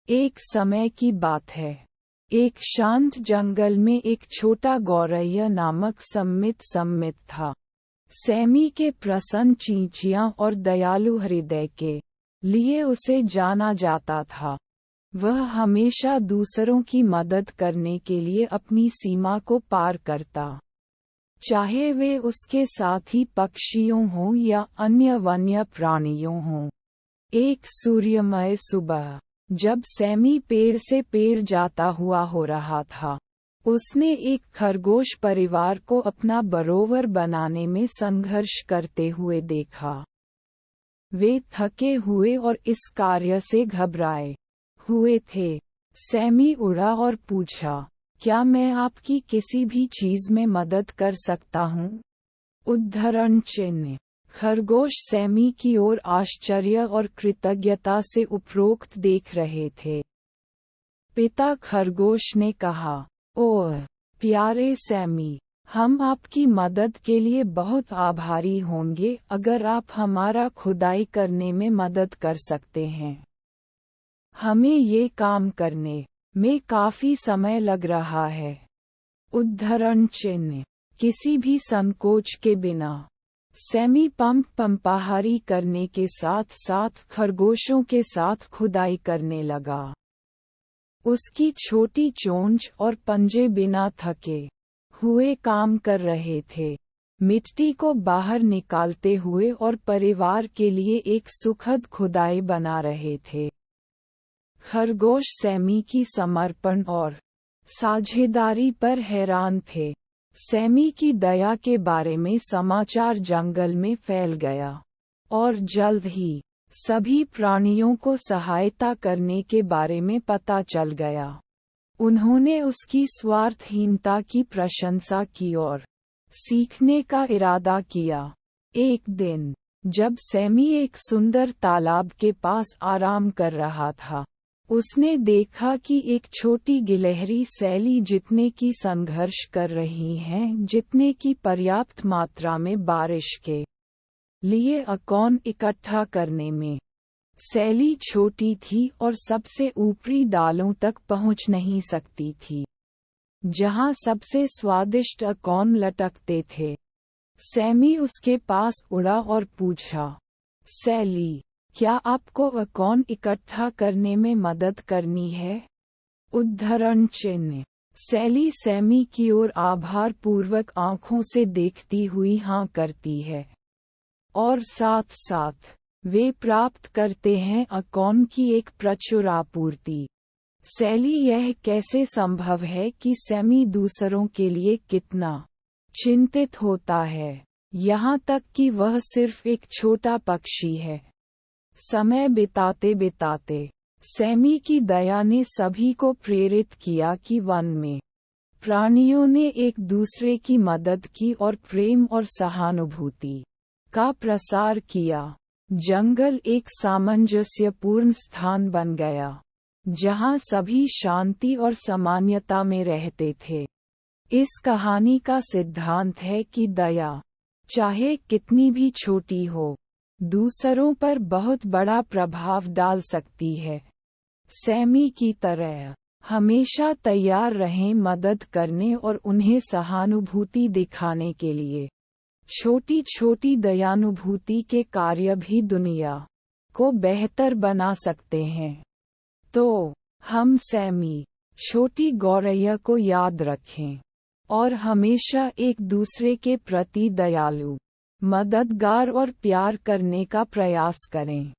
एक समय की बात है। एक शांत जंगल में एक छोटा गौरैया नामक सम्मित था। सैमी के प्रसन्न चींचियां और दयालु हृदय के लिए उसे जाना जाता था। वह हमेशा दूसरों की मदद करने के लिए अपनी सीमा को पार करता, चाहे वे उसके साथी पक्षियों हों या अन्य वन्य प्राणियों हों। एक सूर्यमय सुबह, जब सैमी पेड़ से पेड़ जाता हुआ हो रहा था, उसने एक खरगोश परिवार को अपना बरोवर बनाने में संघर्ष करते हुए देखा। वे थके हुए और इस कार्य से घबराए हुए थे। सैमी उड़ा और पूछा, क्या मैं आपकी किसी भी चीज में मदद कर सकता हूँ? उद्धरण चिन्ह। खरगोश सैमी की ओर आश्चर्य और कृतज्ञता से उपरोक्त देख रहे थे। पिता खरगोश ने कहा, ओह प्यारे सैमी, हम आपकी मदद के लिए बहुत आभारी होंगे अगर आप हमारा खुदाई करने में मदद कर सकते हैं। हमें ये काम करने में काफी समय लग रहा है। उद्धरण चिन्ह। किसी भी संकोच के बिना सैमी पंपाहारी करने के साथ साथ खरगोशों के साथ खुदाई करने लगा। उसकी छोटी चोंच और पंजे बिना थके हुए काम कर रहे थे, मिट्टी को बाहर निकालते हुए और परिवार के लिए एक सुखद खुदाई बना रहे थे। खरगोश सैमी की समर्पण और साझेदारी पर हैरान थे। सैमी की दया के बारे में समाचार जंगल में फैल गया, और जल्द ही सभी प्राणियों को सहायता करने के बारे में पता चल गया। उन्होंने उसकी स्वार्थहीनता की प्रशंसा की और सीखने का इरादा किया। एक दिन, जब सैमी एक सुंदर तालाब के पास आराम कर रहा था, उसने देखा कि एक छोटी गिलहरी सैली जितने की संघर्ष कर रही हैं जितने की पर्याप्त मात्रा में बारिश के लिए अकौन इकट्ठा करने में। सैली छोटी थी और सबसे ऊपरी डालों तक पहुंच नहीं सकती थी, जहां सबसे स्वादिष्ट अकौन लटकते थे। सैमी उसके पास उड़ा और पूछा, सैली, क्या आपको अकौन इकट्ठा करने में मदद करनी है? उद्धरण चिन्ह। सैली सैमी की ओर आभार पूर्वक आंखों से देखती हुई हाँ करती है, और साथ साथ वे प्राप्त करते हैं अकौन की एक प्रचुर आपूर्ति। सैली, यह कैसे संभव है कि सैमी दूसरों के लिए कितना चिंतित होता है, यहाँ तक कि वह सिर्फ एक छोटा पक्षी है। समय बिताते बिताते सैमी की दया ने सभी को प्रेरित किया कि वन में प्राणियों ने एक दूसरे की मदद की और प्रेम और सहानुभूति का प्रसार किया। जंगल एक सामंजस्यपूर्ण स्थान बन गया, जहां सभी शांति और सामान्यता में रहते थे। इस कहानी का सिद्धांत है कि दया, चाहे कितनी भी छोटी हो, दूसरों पर बहुत बड़ा प्रभाव डाल सकती है। सैमी की तरह हमेशा तैयार रहें मदद करने और उन्हें सहानुभूति दिखाने के लिए। छोटी छोटी दयानुभूति के कार्य भी दुनिया को बेहतर बना सकते हैं। तो हम सैमी, छोटी गौरैया को याद रखें और हमेशा एक दूसरे के प्रति दयालु, मददगार और प्यार करने का प्रयास करें।